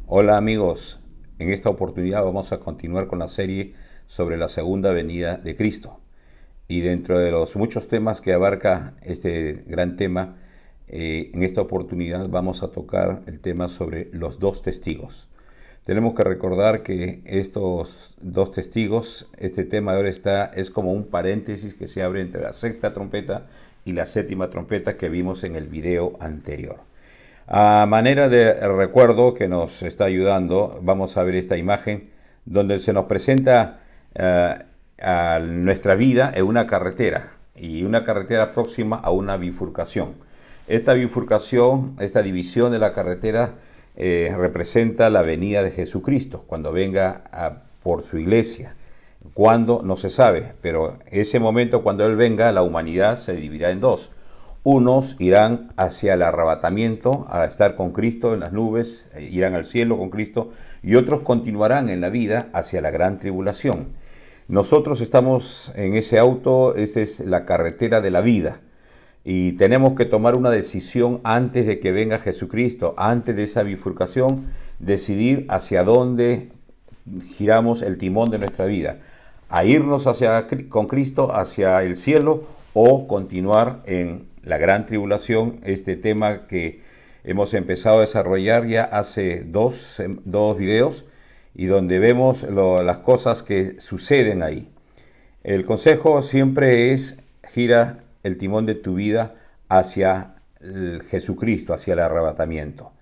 Hola amigos, en esta oportunidad vamos a continuar con la serie sobre la segunda venida de Cristo. Y dentro de los muchos temas que abarca este gran tema, en esta oportunidad vamos a tocar el tema sobre los dos testigos. Tenemos que recordar que estos dos testigos, este tema ahora es como un paréntesis que se abre entre la sexta trompeta y la séptima trompeta que vimos en el video anterior. A manera de recuerdo que nos está ayudando, vamos a ver esta imagen donde se nos presenta a nuestra vida en una carretera y una carretera próxima a una bifurcación. Esta bifurcación, esta división de la carretera representa la venida de Jesucristo cuando venga por su iglesia. ¿Cuándo? No se sabe, pero ese momento cuando Él venga, la humanidad se dividirá en dos. Unos irán hacia el arrebatamiento, a estar con Cristo en las nubes, irán al cielo con Cristo, y otros continuarán en la vida hacia la gran tribulación. Nosotros estamos en ese auto, esa es la carretera de la vida, y tenemos que tomar una decisión antes de que venga Jesucristo, antes de esa bifurcación, decidir hacia dónde giramos el timón de nuestra vida, a irnos con Cristo hacia el cielo o continuar en la gran tribulación, este tema que hemos empezado a desarrollar ya hace dos videos y donde vemos las cosas que suceden ahí. El consejo siempre es gira el timón de tu vida hacia Jesucristo, hacia el arrebatamiento.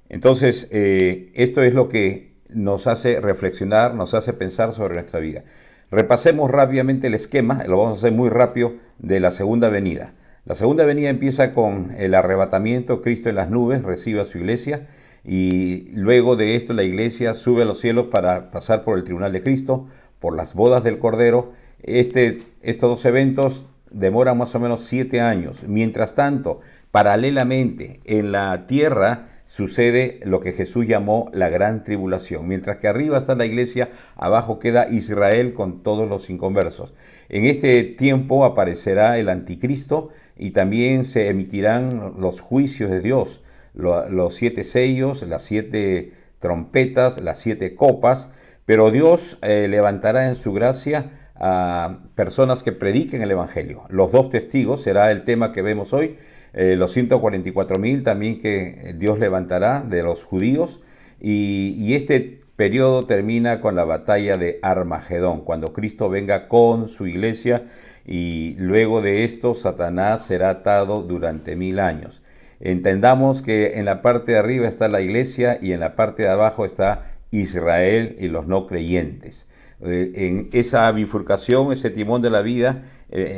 Entonces, esto es lo que nos hace reflexionar, nos hace pensar sobre nuestra vida. Repasemos rápidamente el esquema, lo vamos a hacer muy rápido, de la segunda venida. La segunda venida empieza con el arrebatamiento, Cristo en las nubes recibe a su iglesia y luego de esto la iglesia sube a los cielos para pasar por el tribunal de Cristo, por las bodas del Cordero. Estos dos eventos demoran más o menos 7 años. Mientras tanto, paralelamente en la tierra sucede lo que Jesús llamó la gran tribulación. Mientras que arriba está la iglesia, abajo queda Israel con todos los inconversos. En este tiempo aparecerá el anticristo y también se emitirán los juicios de Dios, los 7 sellos, las 7 trompetas, las 7 copas, pero Dios levantará en su gracia a personas que prediquen el evangelio. Los dos testigos será el tema que vemos hoy. Los 144,000 también que Dios levantará de los judíos y este periodo termina con la batalla de Armagedón, cuando Cristo venga con su iglesia y luego de esto Satanás será atado durante 1000 años. Entendamos que en la parte de arriba está la iglesia y en la parte de abajo está Israel y los no creyentes. En esa bifurcación, ese timón de la vida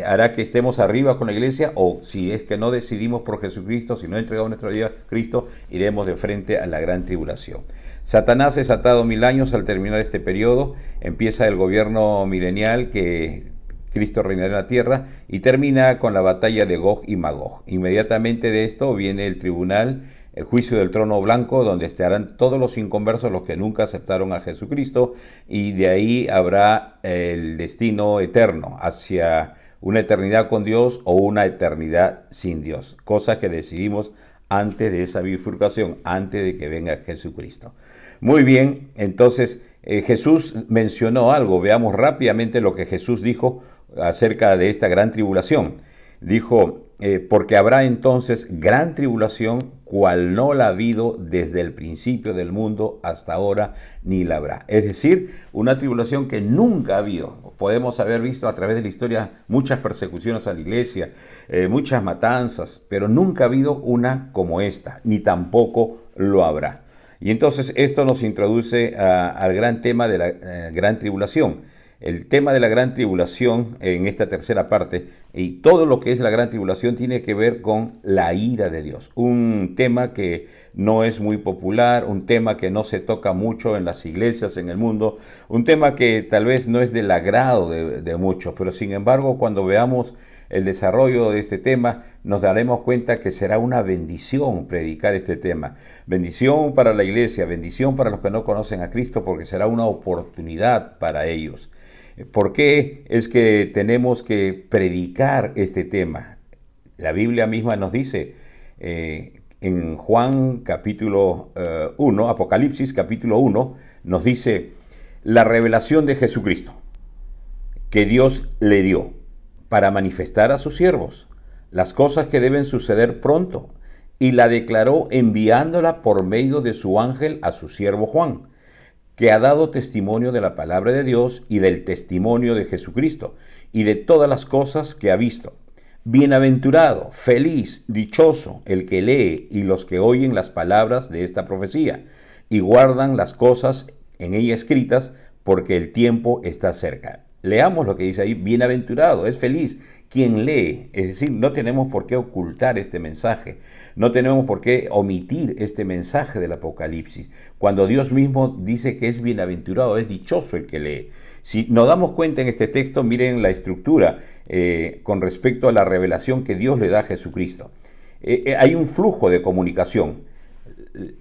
hará que estemos arriba con la iglesia, o si es que no decidimos por Jesucristo, si no entregamos nuestra vida a Cristo, iremos de frente a la gran tribulación. Satanás es atado 1000 años. Al terminar este periodo empieza el gobierno milenial que Cristo reinará en la tierra y termina con la batalla de Gog y Magog. Inmediatamente de esto viene el tribunal, el juicio del trono blanco, donde estarán todos los inconversos, los que nunca aceptaron a Jesucristo, y de ahí habrá el destino eterno, hacia una eternidad con Dios o una eternidad sin Dios, cosa que decidimos antes de esa bifurcación, antes de que venga Jesucristo. Muy bien, entonces Jesús mencionó algo. Veamos rápidamente lo que Jesús dijo acerca de esta gran tribulación. Dijo, porque habrá entonces gran tribulación, cual no la ha habido desde el principio del mundo hasta ahora, ni la habrá. Es decir, una tribulación que nunca ha habido. Podemos haber visto a través de la historia muchas persecuciones a la iglesia, muchas matanzas, pero nunca ha habido una como esta, ni tampoco lo habrá. Y entonces esto nos introduce al gran tema de la gran tribulación. El tema de la gran tribulación en esta tercera parte y todo lo que es la gran tribulación tiene que ver con la ira de Dios. Un tema que no es muy popular, un tema que no se toca mucho en las iglesias, en el mundo, un tema que tal vez no es del agrado de muchos, pero sin embargo cuando veamos el desarrollo de este tema nos daremos cuenta que será una bendición predicar este tema. Bendición para la iglesia, bendición para los que no conocen a Cristo, porque será una oportunidad para ellos. ¿Por qué es que tenemos que predicar este tema? La Biblia misma nos dice en Juan capítulo 1, Apocalipsis capítulo 1, nos dice la revelación de Jesucristo que Dios le dio para manifestar a sus siervos las cosas que deben suceder pronto, y la declaró enviándola por medio de su ángel a su siervo Juan, que ha dado testimonio de la palabra de Dios y del testimonio de Jesucristo y de todas las cosas que ha visto. Bienaventurado, feliz, dichoso el que lee y los que oyen las palabras de esta profecía y guardan las cosas en ella escritas, porque el tiempo está cerca. Leamos lo que dice ahí: bienaventurado, es feliz quien lee. Es decir, no tenemos por qué ocultar este mensaje, no tenemos por qué omitir este mensaje del Apocalipsis. Cuando Dios mismo dice que es bienaventurado, es dichoso el que lee. Si nos damos cuenta en este texto, miren la estructura con respecto a la revelación que Dios le da a Jesucristo. Hay un flujo de comunicación.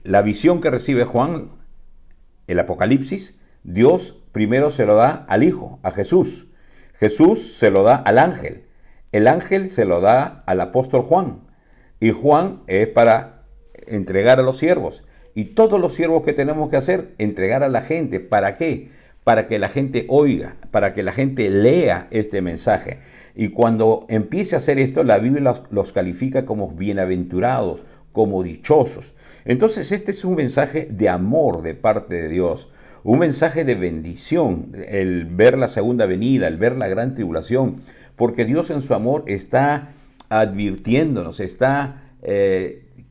La visión que recibe Juan, el Apocalipsis, Dios primero se lo da al Hijo, a Jesús. Jesús se lo da al ángel. El ángel se lo da al apóstol Juan. Y Juan es para entregar a los siervos. Y todos los siervos que tenemos que hacer, entregar a la gente. ¿Para qué? Para que la gente oiga, para que la gente lea este mensaje. Y cuando empiece a hacer esto, la Biblia los califica como bienaventurados, como dichosos. Entonces este es un mensaje de amor de parte de Dios. Un mensaje de bendición, el ver la segunda venida, el ver la gran tribulación, porque Dios en su amor está advirtiéndonos, está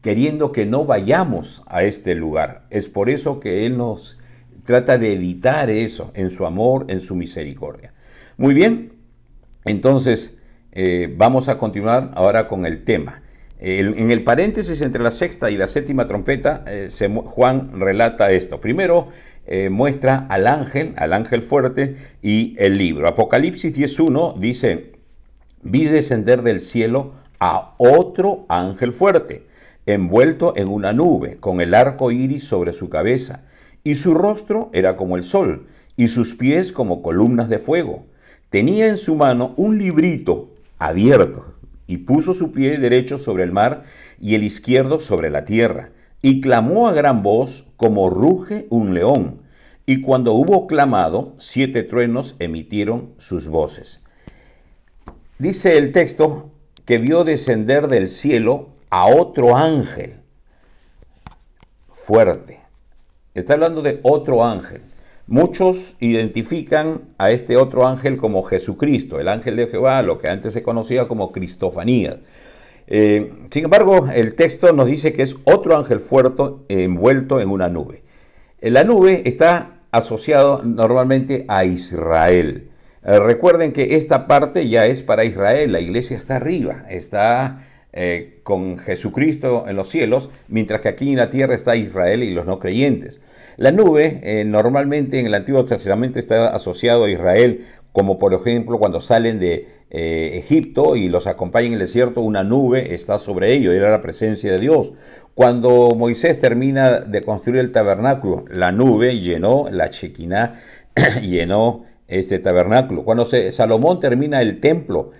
queriendo que no vayamos a este lugar. Es por eso que Él nos trata de evitar eso en su amor, en su misericordia. Muy bien, entonces vamos a continuar ahora con el tema. En el paréntesis entre la sexta y la séptima trompeta, Juan relata esto. Primero muestra al ángel fuerte y el libro. Apocalipsis 10:1 dice: vi descender del cielo a otro ángel fuerte, envuelto en una nube, con el arco iris sobre su cabeza, y su rostro era como el sol, y sus pies como columnas de fuego. Tenía en su mano un librito abierto, y puso su pie derecho sobre el mar y el izquierdo sobre la tierra, y clamó a gran voz como ruge un león. Y cuando hubo clamado, 7 truenos emitieron sus voces. Dice el texto que vio descender del cielo a otro ángel fuerte. Está hablando de otro ángel. Muchos identifican a este otro ángel como Jesucristo, el ángel de Jehová, lo que antes se conocía como Cristofanía. Sin embargo, el texto nos dice que es otro ángel fuerte envuelto en una nube. La nube está asociada normalmente a Israel. Recuerden que esta parte ya es para Israel, la iglesia está arriba, está con Jesucristo en los cielos, mientras que aquí en la tierra está Israel y los no creyentes. La nube normalmente en el Antiguo Testamento está asociado a Israel, como por ejemplo cuando salen de Egipto y los acompaña en el desierto, una nube está sobre ellos, era la presencia de Dios. Cuando Moisés termina de construir el tabernáculo, la nube llenó la Shekinah, llenó este tabernáculo. Cuando Salomón termina el templo,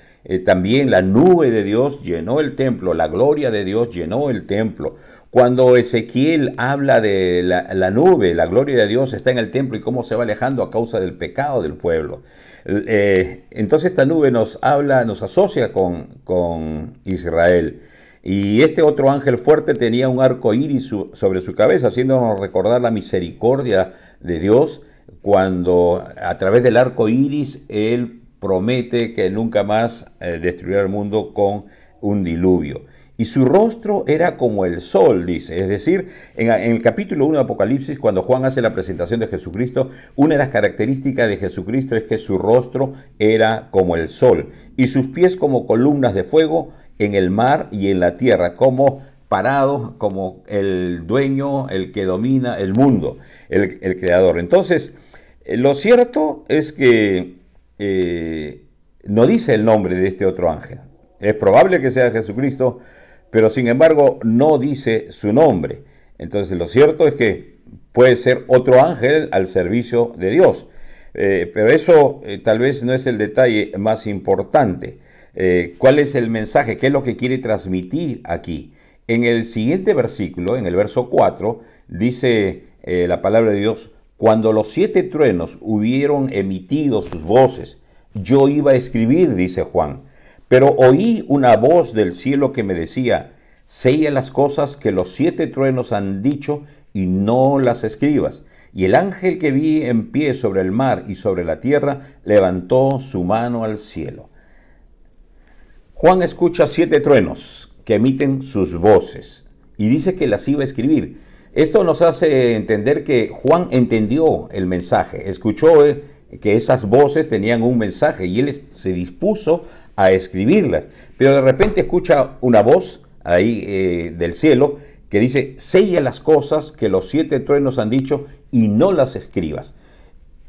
también la nube de Dios llenó el templo, la gloria de Dios llenó el templo. Cuando Ezequiel habla de la nube, la gloria de Dios está en el templo y cómo se va alejando a causa del pecado del pueblo. Entonces esta nube nos asocia con Israel. Y este otro ángel fuerte tenía un arco iris sobre su cabeza, haciéndonos recordar la misericordia de Dios, cuando a través del arco iris Él promete que nunca más destruirá el mundo con un diluvio. Y su rostro era como el sol, dice. Es decir, en el capítulo 1 de Apocalipsis, cuando Juan hace la presentación de Jesucristo, una de las características de Jesucristo es que su rostro era como el sol, y sus pies como columnas de fuego en el mar y en la tierra, como parados, como el dueño, el que domina el mundo, el creador. Entonces, lo cierto es que no dice el nombre de este otro ángel. Es probable que sea Jesucristo, pero sin embargo no dice su nombre. Entonces lo cierto es que puede ser otro ángel al servicio de Dios. Pero eso tal vez no es el detalle más importante. ¿Cuál es el mensaje? ¿Qué es lo que quiere transmitir aquí? En el siguiente versículo, en el verso 4, dice la palabra de Dios: cuando los 7 truenos hubieron emitido sus voces, yo iba a escribir, dice Juan, pero oí una voz del cielo que me decía: sella las cosas que los 7 truenos han dicho y no las escribas. Y el ángel que vi en pie sobre el mar y sobre la tierra levantó su mano al cielo. Juan escucha 7 truenos que emiten sus voces y dice que las iba a escribir. Esto nos hace entender que Juan entendió el mensaje, escuchó que esas voces tenían un mensaje y él se dispuso a escribirlas. Pero de repente escucha una voz ahí del cielo que dice: sella las cosas que los 7 truenos han dicho y no las escribas.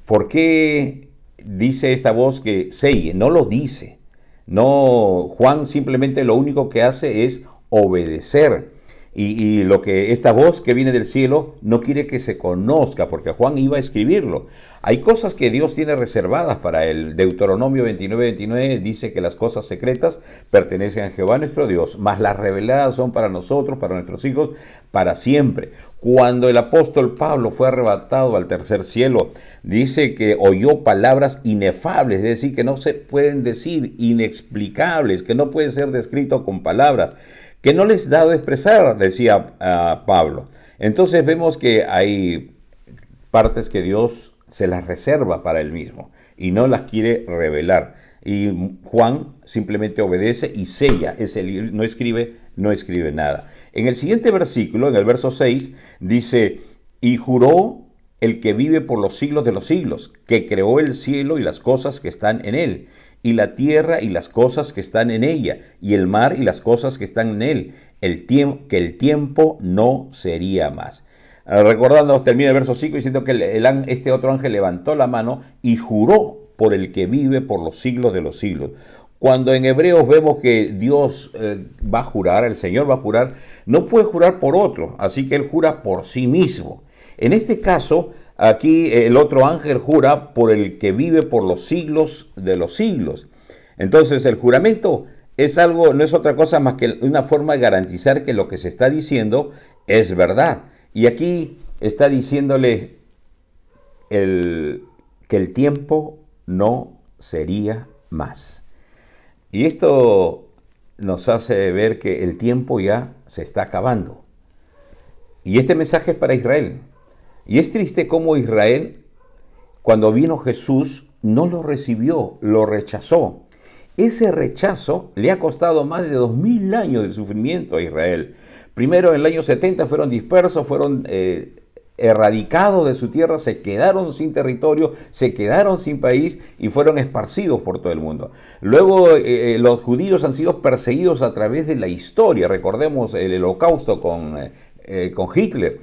¿Por qué dice esta voz que selle? No lo dice. No, Juan simplemente lo único que hace es obedecer. Y lo que esta voz que viene del cielo no quiere que se conozca, porque Juan iba a escribirlo. Hay cosas que Dios tiene reservadas para él. Deuteronomio 29:29 dice que las cosas secretas pertenecen a Jehová nuestro Dios, mas las reveladas son para nosotros, para nuestros hijos, para siempre. Cuando el apóstol Pablo fue arrebatado al tercer cielo, dice que oyó palabras inefables, es decir, que no se pueden decir, inexplicables, que no puede ser descrito con palabras, que no les dado expresar, decía Pablo. Entonces vemos que hay partes que Dios se las reserva para él mismo y no las quiere revelar. Y Juan simplemente obedece y sella ese libro, no escribe nada. En el siguiente versículo, en el verso 6, dice: y juró el que vive por los siglos de los siglos, que creó el cielo y las cosas que están en él, y la tierra y las cosas que están en ella, y el mar y las cosas que están en él, que el tiempo no sería más. Recordando, termina el verso 5 diciendo que este otro ángel levantó la mano y juró por el que vive por los siglos de los siglos. Cuando en Hebreos vemos que Dios va a jurar, el Señor va a jurar, no puede jurar por otro, así que Él jura por sí mismo. En este caso, aquí el otro ángel jura por el que vive por los siglos de los siglos. Entonces el juramento es algo, no es otra cosa más que una forma de garantizar que lo que se está diciendo es verdad. Y aquí está diciéndole que el tiempo no sería más. Y esto nos hace ver que el tiempo ya se está acabando. Y este mensaje es para Israel. Y es triste cómo Israel, cuando vino Jesús, no lo recibió, lo rechazó. Ese rechazo le ha costado más de 2000 años de sufrimiento a Israel. Primero, en el año 70 fueron dispersos, fueron erradicados de su tierra, se quedaron sin territorio, se quedaron sin país y fueron esparcidos por todo el mundo. Luego los judíos han sido perseguidos a través de la historia. Recordemos el holocausto con Hitler.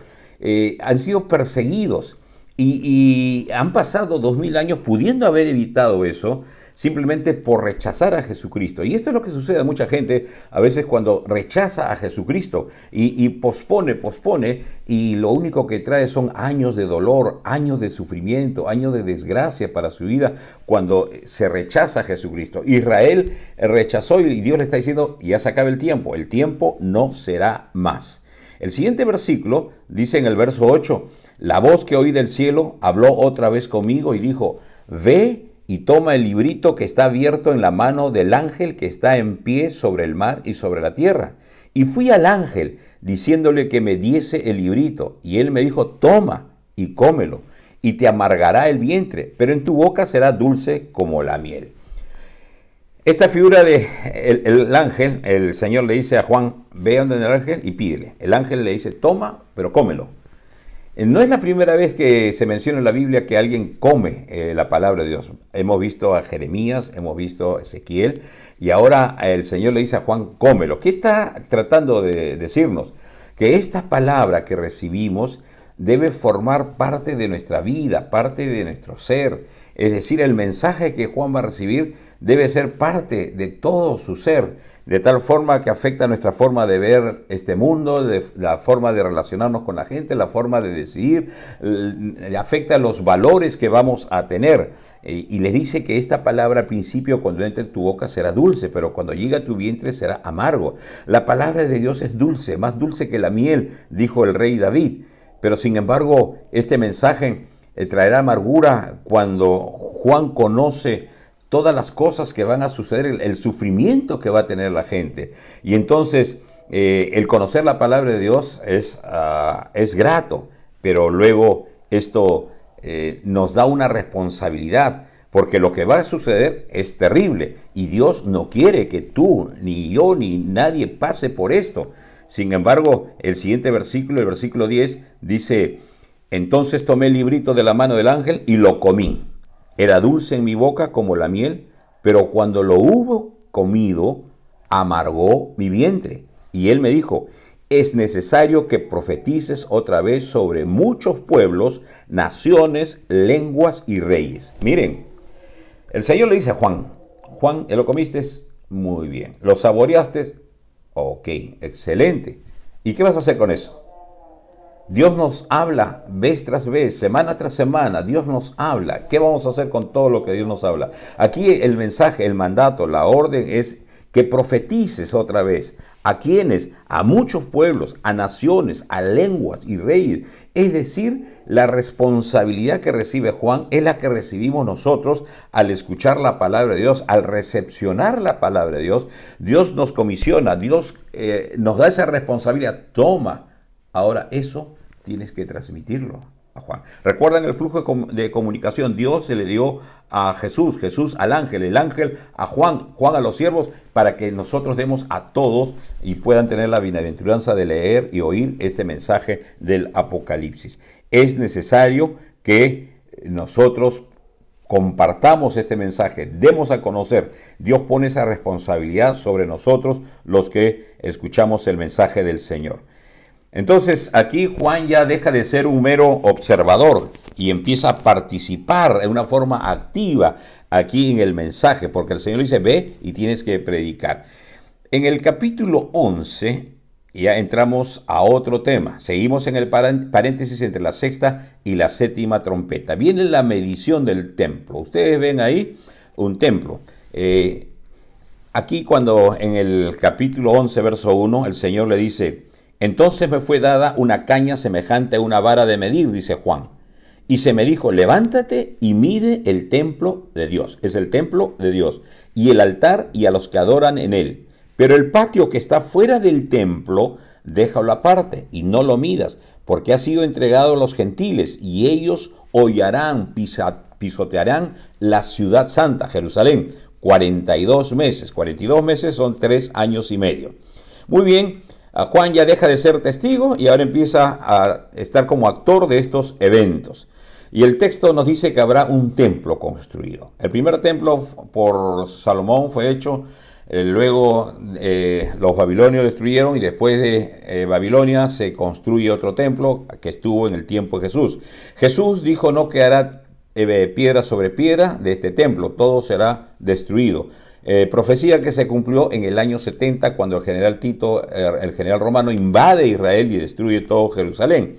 Han sido perseguidos y han pasado 2000 años pudiendo haber evitado eso simplemente por rechazar a Jesucristo. Y esto es lo que sucede a mucha gente a veces cuando rechaza a Jesucristo y pospone, y lo único que trae son años de dolor, años de sufrimiento, años de desgracia para su vida cuando se rechaza a Jesucristo. Israel rechazó y Dios le está diciendo: ya se acaba el tiempo no será más. El siguiente versículo dice en el verso 8: la voz que oí del cielo habló otra vez conmigo y dijo: ve y toma el librito que está abierto en la mano del ángel que está en pie sobre el mar y sobre la tierra. Y fui al ángel diciéndole que me diese el librito, y él me dijo: toma y cómelo, y te amargará el vientre, pero en tu boca será dulce como la miel. Esta figura de el ángel, el Señor le dice a Juan: ve donde el ángel y pídele. El ángel le dice: toma, pero cómelo. No es la primera vez que se menciona en la Biblia que alguien come la palabra de Dios. Hemos visto a Jeremías, hemos visto a Ezequiel, y ahora el Señor le dice a Juan: cómelo. ¿Qué está tratando de decirnos? Que esta palabra que recibimos debe formar parte de nuestra vida, parte de nuestro ser. Es decir, el mensaje que Juan va a recibir debe ser parte de todo su ser. de tal forma que afecta nuestra forma de ver este mundo, la forma de relacionarnos con la gente, la forma de decidir, afecta los valores que vamos a tener. Y les dice que esta palabra al principio cuando entre en tu boca será dulce, pero cuando llegue a tu vientre será amargo. La palabra de Dios es dulce, más dulce que la miel, dijo el rey David. Pero sin embargo, este mensaje traerá amargura cuando Juan conoce todas las cosas que van a suceder, el sufrimiento que va a tener la gente. Y entonces el conocer la palabra de Dios es grato, pero luego esto nos da una responsabilidad, porque lo que va a suceder es terrible y Dios no quiere que tú, ni yo, ni nadie pase por esto. Sin embargo, el siguiente versículo, el versículo 10, dice: entonces tomé el librito de la mano del ángel y lo comí. Era dulce en mi boca como la miel, pero cuando lo hubo comido, amargó mi vientre. Y él me dijo: es necesario que profetices otra vez sobre muchos pueblos, naciones, lenguas y reyes. Miren, el Señor le dice a Juan: Juan, ¿lo comiste? Muy bien. ¿Lo saboreaste? Ok, excelente. ¿Y qué vas a hacer con eso? Dios nos habla vez tras vez, semana tras semana. Dios nos habla. ¿Qué vamos a hacer con todo lo que Dios nos habla? Aquí el mensaje, el mandato, la orden es que profetices otra vez. ¿A quiénes? A muchos pueblos, a naciones, a lenguas y reyes. Es decir, la responsabilidad que recibe Juan es la que recibimos nosotros al escuchar la palabra de Dios, al recepcionar la palabra de Dios. Dios nos comisiona, Dios nos da esa responsabilidad. Toma, ahora eso tienes que transmitirlo a Juan. ¿Recuerdan el flujo de comunicación? Dios se le dio a Jesús, Jesús al ángel, el ángel a Juan, Juan a los siervos, para que nosotros demos a todos y puedan tener la bienaventuranza de leer y oír este mensaje del Apocalipsis. Es necesario que nosotros compartamos este mensaje, demos a conocer. Dios pone esa responsabilidad sobre nosotros, los que escuchamos el mensaje del Señor. Entonces aquí Juan ya deja de ser un mero observador y empieza a participar de una forma activa aquí en el mensaje, porque el Señor dice: ve y tienes que predicar. En el capítulo 11 ya entramos a otro tema. Seguimos en el paréntesis entre la sexta y la séptima trompeta. Viene la medición del templo. Ustedes ven ahí un templo. Aquí cuando en el capítulo 11, verso 1, el Señor le dice: entonces me fue dada una caña semejante a una vara de medir, dice Juan. Y se me dijo: levántate y mide el templo de Dios. Es el templo de Dios. Y el altar y a los que adoran en él. Pero el patio que está fuera del templo, déjalo aparte y no lo midas, porque ha sido entregado a los gentiles y ellos hollarán, pisotearán la ciudad santa, Jerusalén, 42 meses. 42 meses son 3 años y medio. Muy bien. Juan ya deja de ser testigo y ahora empieza a estar como actor de estos eventos. Y el texto nos dice que habrá un templo construido. El primer templo por Salomón fue hecho, luego los babilonios destruyeron y después de Babilonia se construye otro templo que estuvo en el tiempo de Jesús. Jesús dijo: no quedará piedra sobre piedra de este templo, todo será destruido. Profecía que se cumplió en el año 70 cuando el general Tito, el general romano, invade Israel y destruye todo Jerusalén.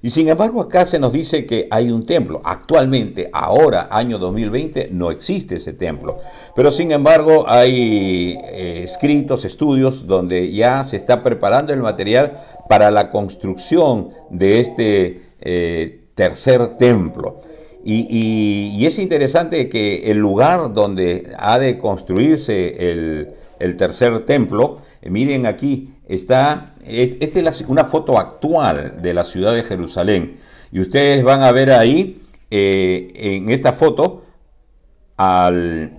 Y sin embargo acá se nos dice que hay un templo. Actualmente, ahora, año 2020, no existe ese templo. Pero sin embargo hay escritos, estudios donde ya se está preparando el material para la construcción de este tercer templo. Y es interesante que el lugar donde ha de construirse el tercer templo, miren aquí, esta es una foto actual de la ciudad de Jerusalén. Y ustedes van a ver ahí, en esta foto, la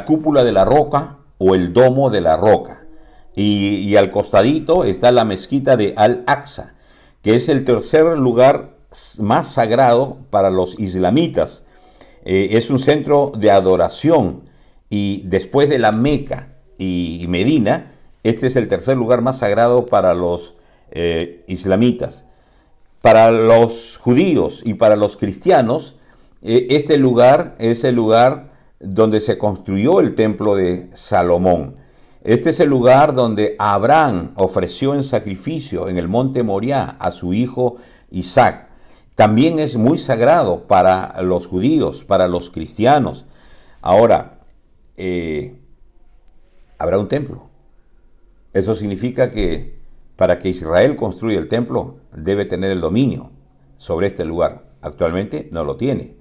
cúpula de la roca o el domo de la roca. Y al costadito está la mezquita de Al-Aqsa, que es el tercer lugar más sagrado para los islamitas. Es un centro de adoración y después de la Meca y Medina, este es el tercer lugar más sagrado para los islamitas. Para los judíos y para los cristianos, este lugar es el lugar donde se construyó el templo de Salomón. Este es el lugar donde Abraham ofreció en sacrificio en el monte Moriah a su hijo Isaac. También es muy sagrado para los judíos, para los cristianos. Ahora, habrá un templo. Eso significa que para que Israel construya el templo, debe tener el dominio sobre este lugar. Actualmente no lo tiene.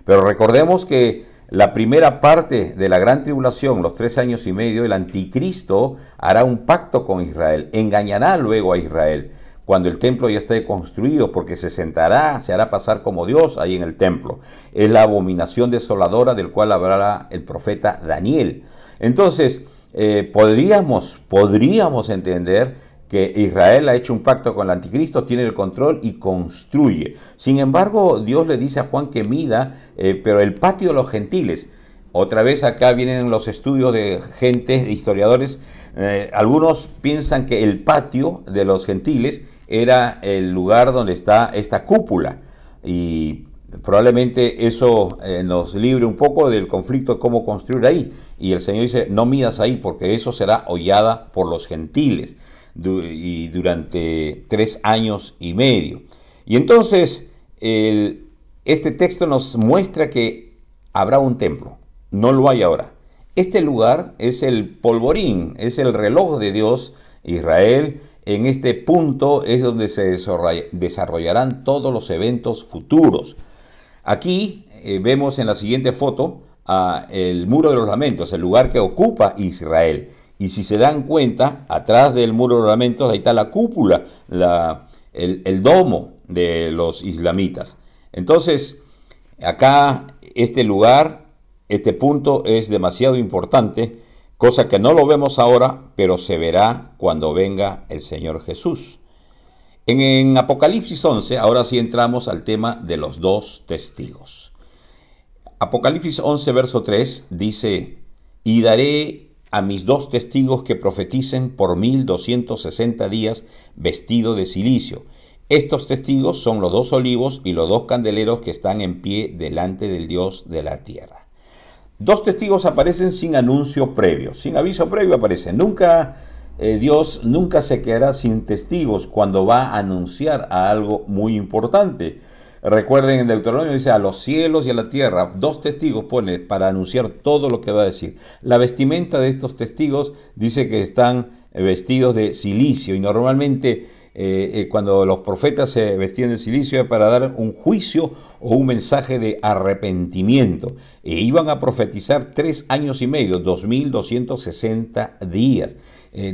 Pero recordemos que la primera parte de la gran tribulación, los 3 años y medio, el anticristo hará un pacto con Israel, engañará luego a Israel cuando el templo ya esté construido, porque se sentará, se hará pasar como Dios ahí en el templo. Es la abominación desoladora del cual hablará el profeta Daniel. Entonces, podríamos entender que Israel ha hecho un pacto con el anticristo, tiene el control y construye. Sin embargo, Dios le dice a Juan que mida, pero el patio de los gentiles. Otra vez acá vienen los estudios de gente, de historiadores. Algunos piensan que el patio de los gentiles era el lugar donde está esta cúpula. Y probablemente eso nos libre un poco del conflicto de cómo construir ahí. Y el Señor dice, no midas ahí porque eso será hollada por los gentiles. Y durante 3 años y medio. Y entonces este texto nos muestra que habrá un templo. No lo hay ahora. Este lugar es el polvorín, es el reloj de Dios, Israel. En este punto es donde se desarrollarán todos los eventos futuros. Aquí vemos en la siguiente foto el Muro de los Lamentos, el lugar que ocupa Israel. Y si se dan cuenta, atrás del Muro de los Lamentos, ahí está la cúpula, el domo de los islamitas. Entonces, acá este lugar, este punto es demasiado importante, cosa que no lo vemos ahora, pero se verá cuando venga el Señor Jesús. En Apocalipsis 11, ahora sí entramos al tema de los 2 testigos. Apocalipsis 11, verso 3, dice, y daré a mis 2 testigos que profeticen por 1260 días vestido de cilicio. Estos testigos son los 2 olivos y los 2 candeleros que están en pie delante del Dios de la tierra. 2 testigos aparecen sin anuncio previo, sin aviso previo aparecen. Dios nunca se quedará sin testigos cuando va a anunciar a algo muy importante. Recuerden, en Deuteronomio dice, a los cielos y a la tierra, 2 testigos pone para anunciar todo lo que va a decir. La vestimenta de estos testigos dice que están vestidos de cilicio, y normalmente cuando los profetas se vestían de cilicio era para dar un juicio o un mensaje de arrepentimiento. E iban a profetizar 3 años y medio, 2260 días.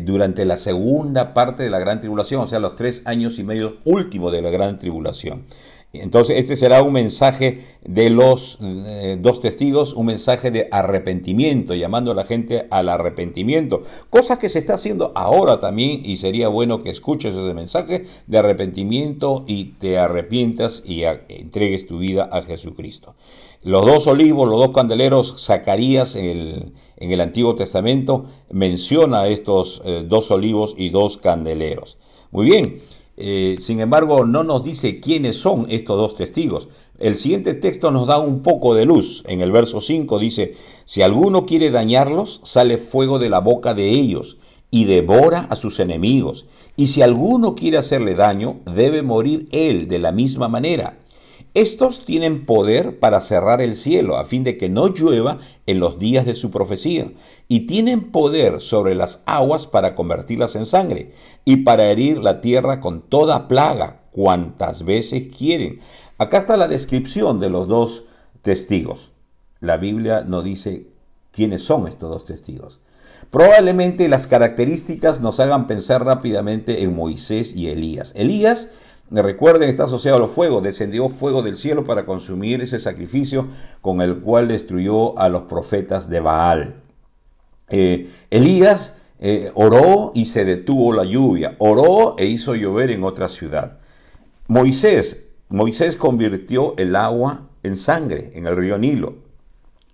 Durante la segunda parte de la gran tribulación, o sea, los 3 años y medio últimos de la gran tribulación. Entonces, este será un mensaje de los 2 testigos, un mensaje de arrepentimiento, llamando a la gente al arrepentimiento, cosa que se está haciendo ahora también, y sería bueno que escuches ese mensaje de arrepentimiento y te arrepientas y entregues tu vida a Jesucristo. Los 2 olivos, los 2 candeleros, Zacarías en el Antiguo Testamento menciona estos 2 olivos y 2 candeleros. Muy bien. Sin embargo, no nos dice quiénes son estos 2 testigos. El siguiente texto nos da un poco de luz. En el verso 5 dice, si alguno quiere dañarlos, sale fuego de la boca de ellos y devora a sus enemigos. Y si alguno quiere hacerle daño, debe morir él de la misma manera. Estos tienen poder para cerrar el cielo a fin de que no llueva en los días de su profecía, y tienen poder sobre las aguas para convertirlas en sangre y para herir la tierra con toda plaga cuantas veces quieren. Acá está la descripción de los 2 testigos. La Biblia no dice quiénes son estos 2 testigos. Probablemente las características nos hagan pensar rápidamente en Moisés y Elías. Elías, recuerden, está asociado a los fuegos. Descendió fuego del cielo para consumir ese sacrificio con el cual destruyó a los profetas de Baal. Elías oró y se detuvo la lluvia. Oró e hizo llover en otra ciudad. Moisés convirtió el agua en sangre en el río Nilo.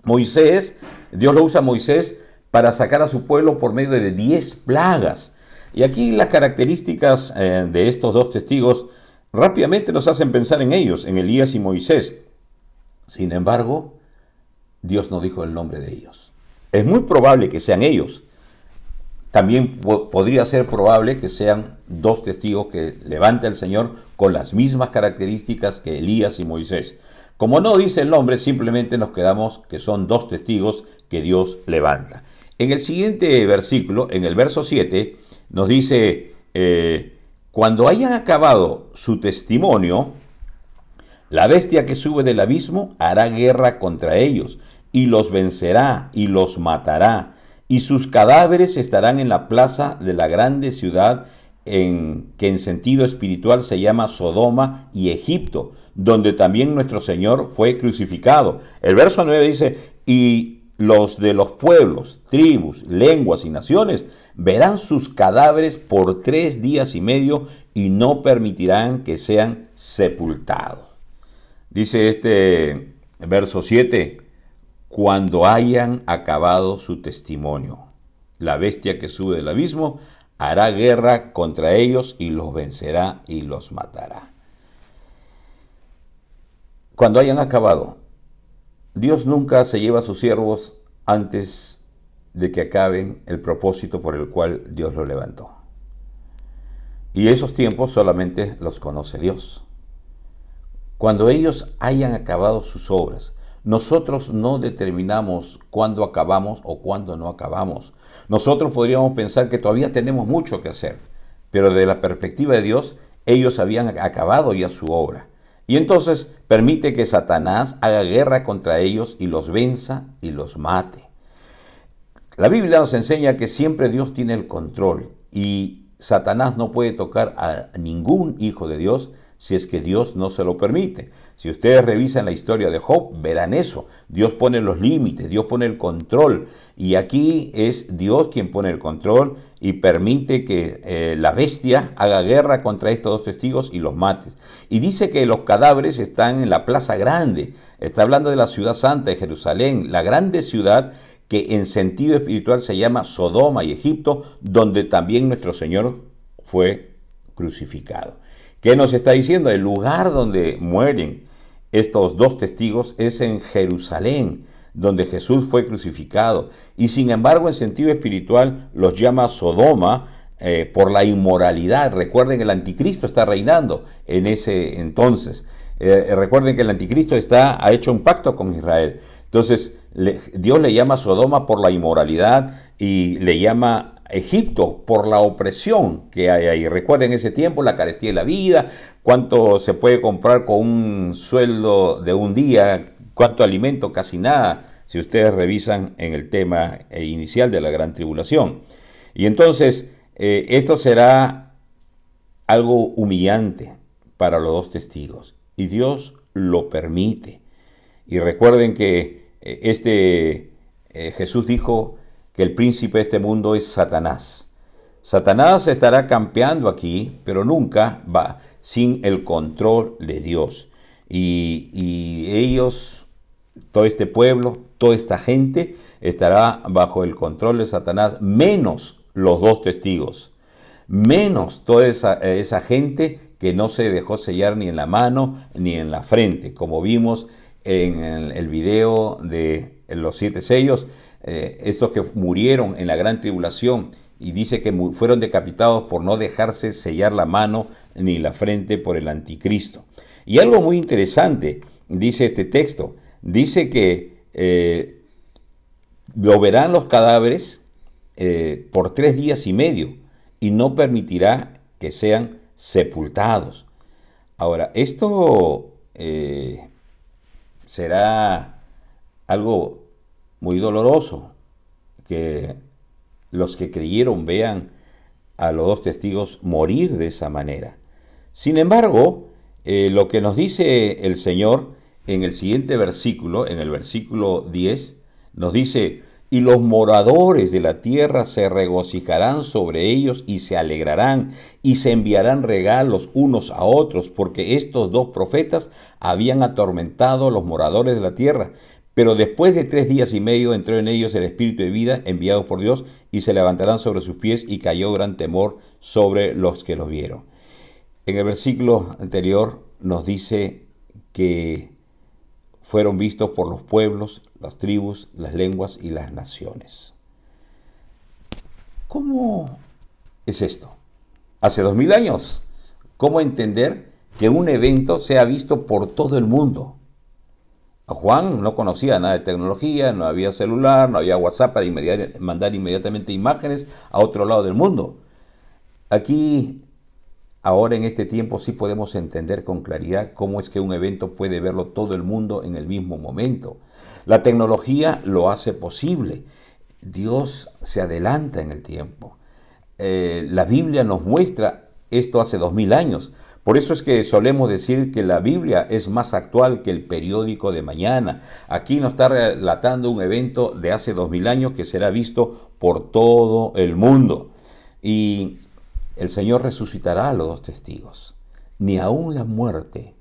Dios lo usa a Moisés para sacar a su pueblo por medio de 10 plagas. Y aquí las características de estos 2 testigos rápidamente nos hacen pensar en ellos, en Elías y Moisés. Sin embargo, Dios no dijo el nombre de ellos. Es muy probable que sean ellos. También podría ser probable que sean dos testigos que levanta el Señor con las mismas características que Elías y Moisés. Como no dice el nombre, simplemente nos quedamos que son dos testigos que Dios levanta. En el siguiente versículo, en el verso 7, nos dice, cuando hayan acabado su testimonio, la bestia que sube del abismo hará guerra contra ellos, y los vencerá, y los matará, y sus cadáveres estarán en la plaza de la grande ciudad, que en sentido espiritual se llama Sodoma y Egipto, donde también nuestro Señor fue crucificado. El verso 9 dice, y los de los pueblos, tribus, lenguas y naciones verán sus cadáveres por 3 días y medio y no permitirán que sean sepultados. Dice este verso 7, cuando hayan acabado su testimonio, la bestia que sube del abismo hará guerra contra ellos y los vencerá y los matará. Cuando hayan acabado, Dios nunca se lleva a sus siervos antes de que acaben el propósito por el cual Dios los levantó. Y esos tiempos solamente los conoce Dios. Cuando ellos hayan acabado sus obras, nosotros no determinamos cuándo acabamos o cuándo no acabamos. Nosotros podríamos pensar que todavía tenemos mucho que hacer, pero desde la perspectiva de Dios, ellos habían acabado ya su obra. Y entonces permite que Satanás haga guerra contra ellos y los venza y los mate. La Biblia nos enseña que siempre Dios tiene el control y Satanás no puede tocar a ningún hijo de Dios si es que Dios no se lo permite. Si ustedes revisan la historia de Job, verán eso. Dios pone los límites, Dios pone el control. Y aquí es Dios quien pone el control y permite que la bestia haga guerra contra estos dos testigos y los mate. Y dice que los cadáveres están en la plaza grande. Está hablando de la ciudad santa de Jerusalén, la grande ciudad que en sentido espiritual se llama Sodoma y Egipto, donde también nuestro Señor fue crucificado. ¿Qué nos está diciendo? El lugar donde mueren estos dos testigos es en Jerusalén, donde Jesús fue crucificado. Y sin embargo, en sentido espiritual, los llama Sodoma por la inmoralidad. Recuerden que el anticristo está reinando en ese entonces. Recuerden que el anticristo ha hecho un pacto con Israel. Entonces, Dios le llama Sodoma por la inmoralidad y le llama Egipto por la opresión que hay ahí. Recuerden ese tiempo, la carestía de la vida, cuánto se puede comprar con un sueldo de un día, cuánto alimento, casi nada, si ustedes revisan en el tema inicial de la gran tribulación. Y entonces, esto será algo humillante para los dos testigos, y Dios lo permite. Y recuerden que Jesús dijo que el príncipe de este mundo es Satanás. Satanás estará campeando aquí, pero nunca va sin el control de Dios. Y ellos, todo este pueblo, toda esta gente, estará bajo el control de Satanás, menos los dos testigos, menos toda esa gente que no se dejó sellar ni en la mano ni en la frente, como vimos en el video de los 7 sellos, estos que murieron en la gran tribulación, y dice que fueron decapitados por no dejarse sellar la mano ni la frente por el anticristo. Y algo muy interesante, dice este texto, dice que lo verán los cadáveres por 3 días y medio y no permitirá que sean sepultados. Ahora, esto será algo muy doloroso, que los que creyeron vean a los dos testigos morir de esa manera. Sin embargo, lo que nos dice el Señor en el siguiente versículo, en el versículo 10, nos dice, y los moradores de la tierra se regocijarán sobre ellos y se alegrarán y se enviarán regalos unos a otros, porque estos dos profetas habían atormentado a los moradores de la tierra. Pero después de 3 días y medio entró en ellos el espíritu de vida enviado por Dios, y se levantarán sobre sus pies, y cayó gran temor sobre los que los vieron. En el versículo anterior nos dice que fueron vistos por los pueblos, las tribus, las lenguas y las naciones. ¿Cómo es esto? Hace 2000 años, ¿cómo entender que un evento sea visto por todo el mundo? Juan no conocía nada de tecnología, no había celular, no había WhatsApp para mandar inmediatamente imágenes a otro lado del mundo. Aquí, ahora en este tiempo, sí podemos entender con claridad cómo es que un evento puede verlo todo el mundo en el mismo momento. La tecnología lo hace posible. Dios se adelanta en el tiempo. La Biblia nos muestra esto hace 2000 años. Por eso es que solemos decir que la Biblia es más actual que el periódico de mañana. Aquí nos está relatando un evento de hace 2000 años que será visto por todo el mundo. Y el Señor resucitará a los dos testigos. Ni aun la muerte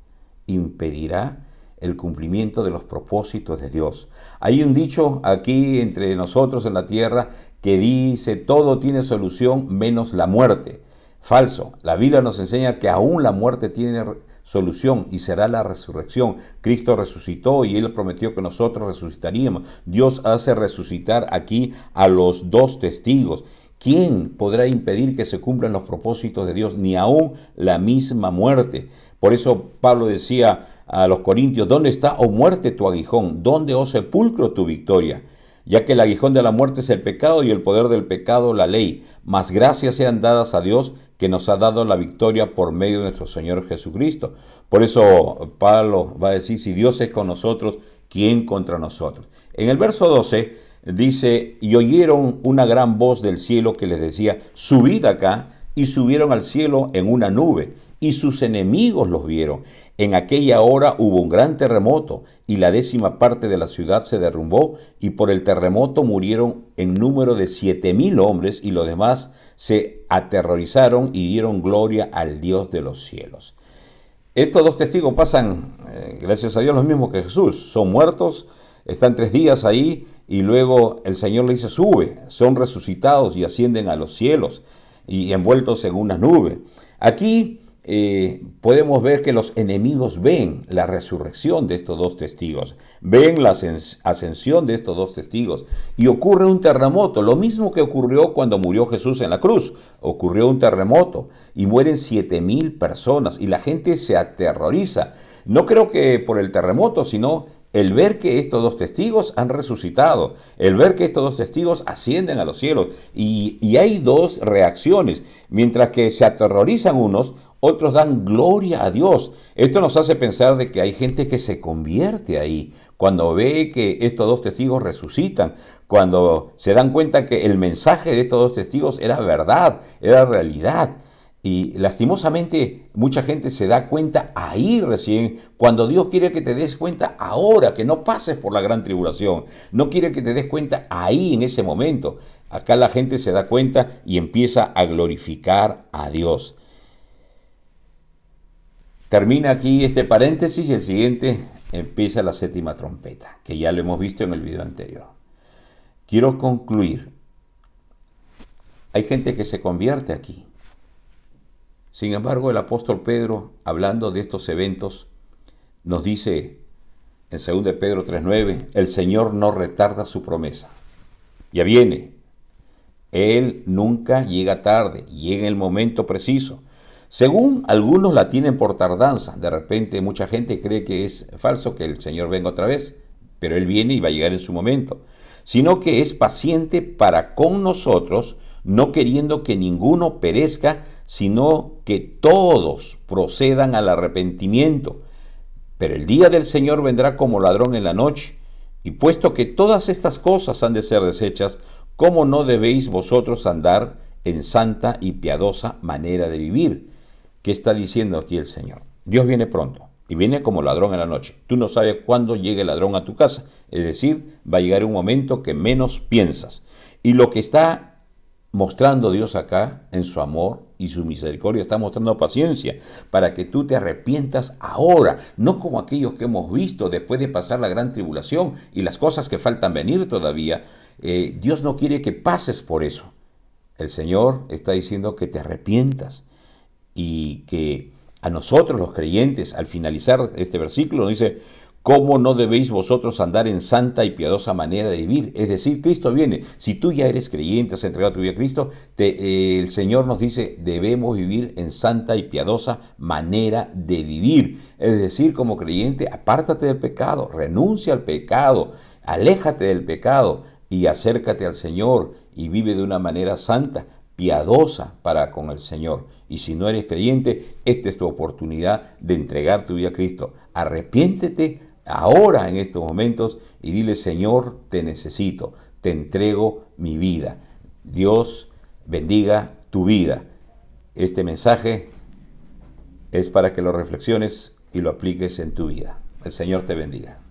impedirá el cumplimiento de los propósitos de Dios. Hay un dicho aquí entre nosotros en la tierra que dice: todo tiene solución menos la muerte. Falso. La Biblia nos enseña que aún la muerte tiene solución y será la resurrección. Cristo resucitó y Él prometió que nosotros resucitaríamos. Dios hace resucitar aquí a los dos testigos. ¿Quién podrá impedir que se cumplan los propósitos de Dios? Ni aún la misma muerte. Por eso Pablo decía a los corintios: ¿dónde está, oh muerte, tu aguijón? ¿Dónde, oh sepulcro, tu victoria? Ya que el aguijón de la muerte es el pecado y el poder del pecado la ley. Mas gracias sean dadas a Dios que nos ha dado la victoria por medio de nuestro Señor Jesucristo. Por eso Pablo va a decir: si Dios es con nosotros, ¿quién contra nosotros? En el verso 12 dice: y oyeron una gran voz del cielo que les decía: subid acá, y subieron al cielo en una nube, y sus enemigos los vieron. En aquella hora hubo un gran terremoto, y la 10ª parte de la ciudad se derrumbó, y por el terremoto murieron en número de 7000 hombres, y los demás se aterrorizaron y dieron gloria al Dios de los cielos. Estos dos testigos pasan, gracias a Dios, los mismos que Jesús. Son muertos, están 3 días ahí, y luego el Señor le dice: sube. Son resucitados y ascienden a los cielos, y envueltos en una nube. Aquí podemos ver que los enemigos ven la resurrección de estos dos testigos, ven la ascensión de estos dos testigos, y ocurre un terremoto, lo mismo que ocurrió cuando murió Jesús en la cruz. Ocurrió un terremoto y mueren 7000 personas y la gente se aterroriza. No creo que por el terremoto, sino el ver que estos dos testigos han resucitado, el ver que estos dos testigos ascienden a los cielos. Y hay dos reacciones. Mientras que se aterrorizan unos, otros dan gloria a Dios. Esto nos hace pensar de que hay gente que se convierte ahí cuando ve que estos dos testigos resucitan, cuando se dan cuenta que el mensaje de estos dos testigos era verdad, era realidad. Y lastimosamente mucha gente se da cuenta ahí recién, cuando Dios quiere que te des cuenta ahora, que no pases por la gran tribulación. No quiere que te des cuenta ahí, en ese momento. Acá la gente se da cuenta y empieza a glorificar a Dios. Termina aquí este paréntesis y el siguiente empieza la 7ª trompeta, que ya lo hemos visto en el video anterior. Quiero concluir. Hay gente que se convierte aquí. Sin embargo, el apóstol Pedro, hablando de estos eventos, nos dice en 2 Pedro 3:9, el Señor no retarda su promesa. Ya viene. Él nunca llega tarde, llega en el momento preciso. Según algunos la tienen por tardanza. De repente mucha gente cree que es falso, que el Señor venga otra vez, pero Él viene y va a llegar en su momento. Sino que es paciente para con nosotros, no queriendo que ninguno perezca, sino que todos procedan al arrepentimiento. Pero el día del Señor vendrá como ladrón en la noche, y puesto que todas estas cosas han de ser deshechas, ¿cómo no debéis vosotros andar en santa y piadosa manera de vivir? ¿Qué está diciendo aquí el Señor? Dios viene pronto, y viene como ladrón en la noche. Tú no sabes cuándo llegue el ladrón a tu casa, es decir, va a llegar un momento que menos piensas. Y lo que está mostrando Dios acá en su amor y su misericordia, está mostrando paciencia para que tú te arrepientas ahora, no como aquellos que hemos visto después de pasar la gran tribulación y las cosas que faltan venir todavía. Dios no quiere que pases por eso. El Señor está diciendo que te arrepientas y que a nosotros los creyentes, al finalizar este versículo, nos dice: ¿Cómo no debéis vosotros andar en santa y piadosa manera de vivir? Es decir, Cristo viene. Si tú ya eres creyente, has entregado tu vida a Cristo, el Señor nos dice, debemos vivir en santa y piadosa manera de vivir. Es decir, como creyente, apártate del pecado, renuncia al pecado, aléjate del pecado y acércate al Señor y vive de una manera santa, piadosa para con el Señor. Y si no eres creyente, esta es tu oportunidad de entregar tu vida a Cristo. Arrepiéntete ahora en estos momentos y dile: Señor, te necesito, te entrego mi vida. Dios bendiga tu vida. Este mensaje es para que lo reflexiones y lo apliques en tu vida. El Señor te bendiga.